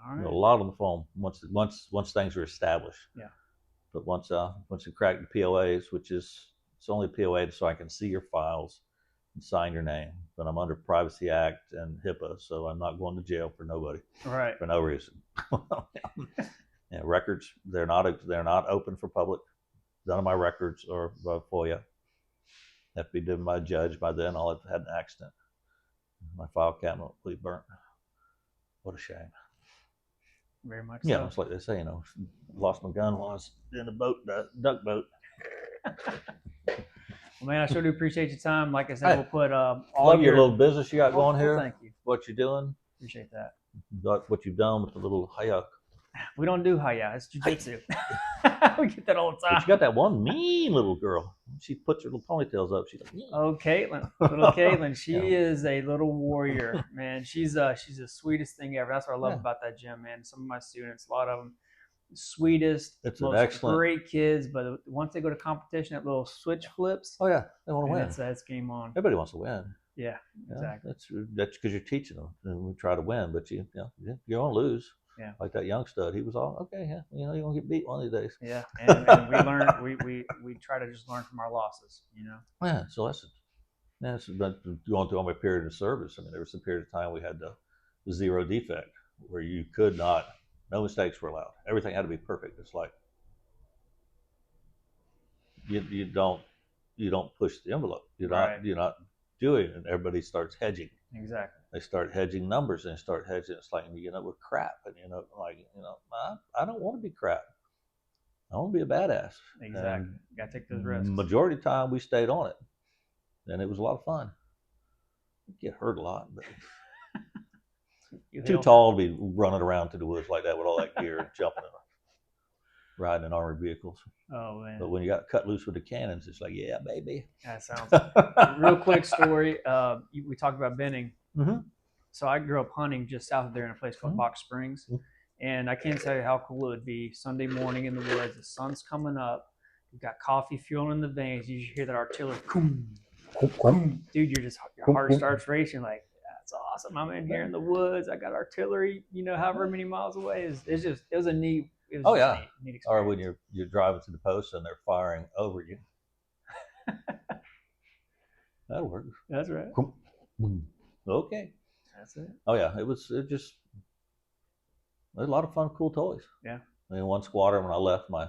All right. A lot on the phone once things are established. Yeah. But once you crack the POAs, which is it's only POA so I can see your files and sign your name. But I'm under Privacy Act and HIPAA, so I'm not going to jail for nobody. Right. For no reason. Yeah, records they're not open for public. None of my records are FOIA. Have to be done by a judge. By then, I'll have had an accident. My file cabinet will be burnt. What a shame. Very much Yeah, so. it's like they say, lost my gun while I was in the boat, the duck boat. Well, man, I sure do appreciate your time. Like I said, Hey, we'll put all love your little business you got going well, here. thank you. What you're doing, Appreciate that. what you've done with the little hayak. We don't do hiya. It's jujitsu. We get that all the time. But you got that one mean little girl. She puts her little ponytails up. She's like, Oh, Caitlin, little Caitlin, she Yeah. is a little warrior, man. She's the sweetest thing ever. That's what I love Yeah. about that gym, man. Some of my students, a lot of them, sweetest, It's an most excellent- great kids. But once they go to competition, that little switch flips, oh yeah, they want to and win. it's game on. Everybody wants to win. Yeah, Yeah, exactly. That's because you're teaching them, and we try to win, but you're gonna lose. Yeah. Like that young stud, he was all okay. Yeah, you're gonna get beat one of these days. Yeah, and we learn. We try to just learn from our losses. Yeah, so that's going through all my period of service. I mean, there was a period of time we had the zero defect where you could not, no mistakes were allowed. Everything had to be perfect. It's like you don't push the envelope. You're not doing it, and everybody starts hedging. Exactly. They start hedging numbers and start hedging. It's like you end up with crap, and I don't want to be crap. I want to be a badass. Exactly. Got to take those risks. Majority of the time we stayed on it, and it was a lot of fun. You get hurt a lot, but too tall to be running around through the woods like that with all that gear and jumping and riding in armored vehicles. Oh man. But when you got cut loose with the cannons, it's like, yeah, baby. That sounds. Real quick story. We talked about Benning. Mm-hmm. So I grew up hunting just south of there in a place called Box Springs. And I can't tell you how cool it would be Sunday morning in the woods. The sun's coming up. You've got coffee fueling in the veins. You hear that artillery. Dude, your heart starts racing. Like, that's awesome. I'm in here in the woods. I got artillery, however many miles away. It was a neat. It was yeah. neat experience. Or when you're driving to the post and they're firing over you. That'll work. That's right. Okay. That's it. Oh yeah, it was a lot of fun, cool toys. Yeah. I mean, one squadron when I left, my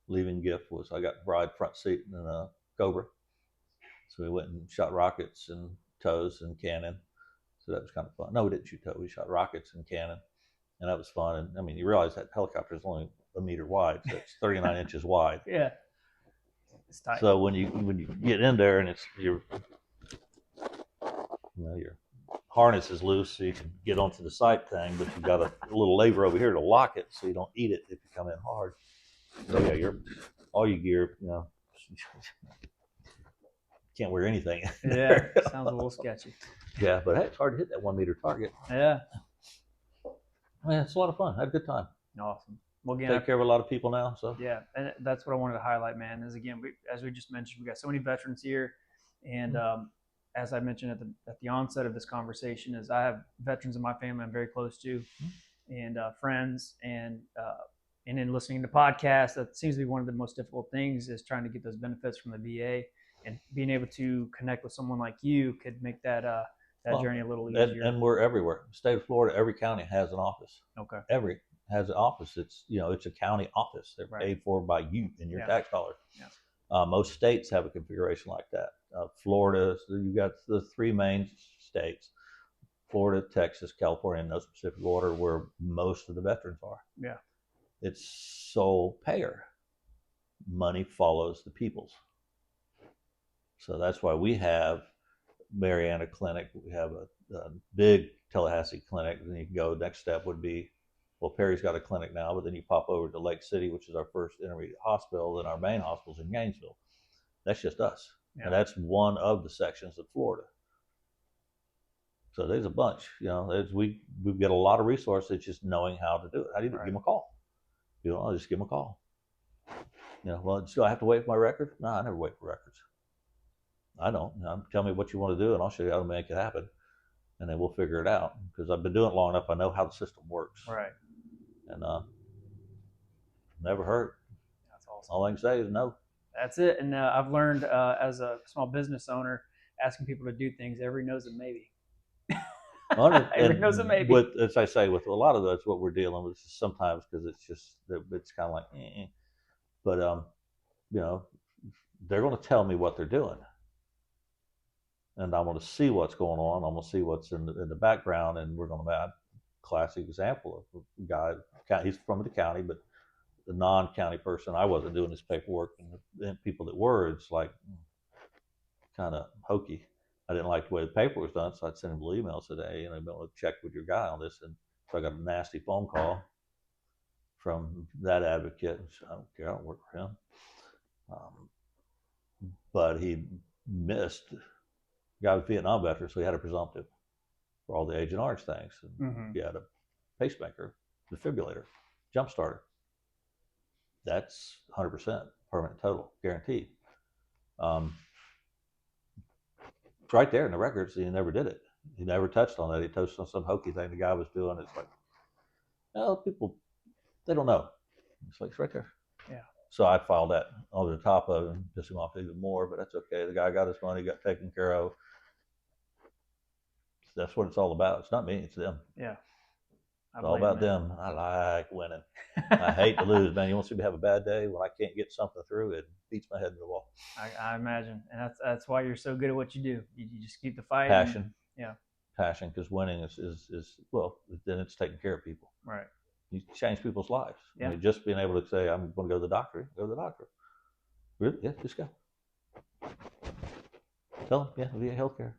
leaving gift was I got bride front seat in a Cobra. So we went and shot rockets and tows and cannon. So that was kind of fun. No, we didn't shoot tow. We shot rockets and cannon, and that was fun. And I mean, you realize that helicopter is only a meter wide, so it's 39 inches wide. Yeah. It's tight. So when you get in there and your harness is loose, so you can get onto the sight thing, but you've got a little lever over here to lock it, so you don't eat it if you come in hard. So yeah, all your gear, can't wear anything. Yeah, sounds a little sketchy. Yeah, but hey, it's hard to hit that 1 meter target. Yeah. Man, it's a lot of fun. I had a good time. Awesome. Well, again, Take care of a lot of people now. So yeah, and that's what I wanted to highlight, man. Is again, as we just mentioned, we got so many veterans here, and as I mentioned at the onset of this conversation, is I have veterans in my family I'm very close to, and friends, and in listening to podcasts, that seems to be one of the most difficult things is trying to get those benefits from the VA, and being able to connect with someone like you could make that journey a little easier. And we're everywhere. The state of Florida, every county has an office. Okay. Every has an office. It's it's a county office. They're paid for by you and your tax dollars. Yeah. Most states have a configuration like that. Florida, so you got the three main states: Florida, Texas, California, in no specific order, where most of the veterans are. Yeah. It's sole payer. Money follows the peoples. So that's why we have Mariana Clinic. We have a big Tallahassee clinic. Then you can go. Next step would be Well, Perry's got a clinic now, but then you pop over to Lake City, which is our first intermediate hospital, and our main hospital's in Gainesville. That's just us. Yeah. And that's one of the sections of Florida. So there's a bunch, we get a lot of resources just knowing how to do it. How do you do it? Right. Give them a call. I'll just give them a call. Well, do I have to wait for my record? No, I never wait for records. I don't. Tell me what you want to do, and I'll show you how to make it happen, and then we'll figure it out. Because I've been doing it long enough, I know how the system works. Right. And never hurt. That's awesome. All I can say is no. That's it. And I've learned as a small business owner, asking people to do things, everybody knows it maybe. Everybody knows it maybe. As I say, with a lot of that's what we're dealing with sometimes, because it's kind of like, but they're going to tell me what they're doing, and I'm going to see what's going on. I'm going to see what's in the background, and we're going to have a classic example of a guy. He's from the county, but the non-county person, I wasn't doing his paperwork, and the people that were, it's like kind of hokey. I didn't like the way the paper was done, so I'd send him little emails today, and I'd be able to check with your guy on this. And so I got a nasty phone call from that advocate. I don't care, I don't work for him. But he missed. The guy was a Vietnam veteran, so he had a presumptive for all the Agent Orange things. And he had a pacemaker, defibrillator, jump starter. That's 100% permanent total, guaranteed. It's right there in the records. He never did it. He never touched on that. He touched on some hokey thing the guy was doing. It's like, people, they don't know. It's like, it's right there. Yeah. So I filed that over the top of him, piss him off even more, but that's okay. The guy got his money, got taken care of. That's what it's all about. It's not me, it's them. Yeah. It's all about them. I like winning. I hate to lose, man. You want to see me have a bad day when I can't get something through, it beats my head in the wall. I imagine. And that's why you're so good at what you do. You just keep the fight. Passion. Yeah. Passion, because winning is well, then it's taking care of people. Right. You change people's lives. Yeah. Just being able to say, I'm going to go to the doctor, go to the doctor. Really? Yeah, just go. Tell them, yeah, VA healthcare.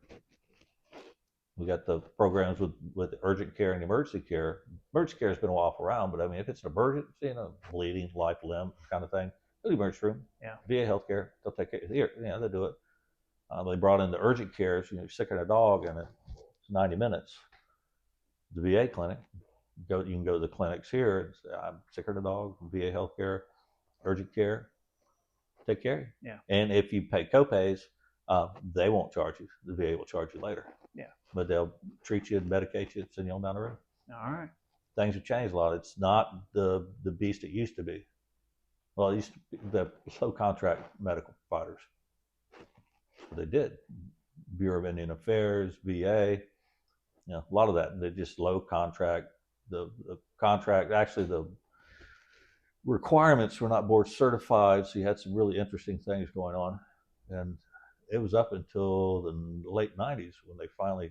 We got the programs with urgent care and emergency care. Emergency care has been a while around, but I mean, if it's an emergency, bleeding, life, limb kind of thing, go to the emergency room. Yeah. VA healthcare, they'll take care. Here, they do it. They brought in the urgent care. So you're sick in a dog, and it's 90 minutes. The VA clinic. You can go to the clinics here and say, I'm sick in a dog. VA healthcare, urgent care, take care of you. Yeah. And if you pay copays, they won't charge you. The VA will charge you later. Yeah. But they'll treat you and medicate you and send you on down the road. All right. Things have changed a lot. It's not the beast it used to be. Well, it used to be the slow contract medical providers. They did. Bureau of Indian Affairs, VA, a lot of that. They just low contract. The contract, actually the requirements were not board certified, so you had some really interesting things going on. And it was up until the late 90s when they finally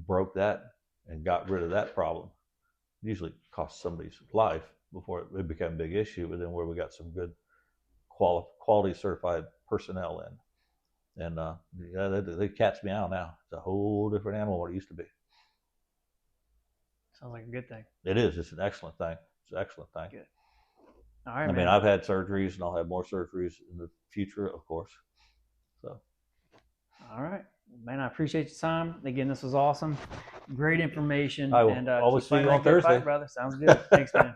broke that and got rid of that problem. It usually cost somebody's life before it became a big issue, but then where we got some good quality certified personnel in. And they cat's meow now. It's a whole different animal than what it used to be. Sounds like a good thing. It is. It's an excellent thing. It's an excellent thing. Good. All right, I mean, I've had surgeries, and I'll have more surgeries in the future, of course. So. All right, man. I appreciate your time. Again, this was awesome. Great information. I will always see you on Thursday, brother. Sounds good. Thanks, man.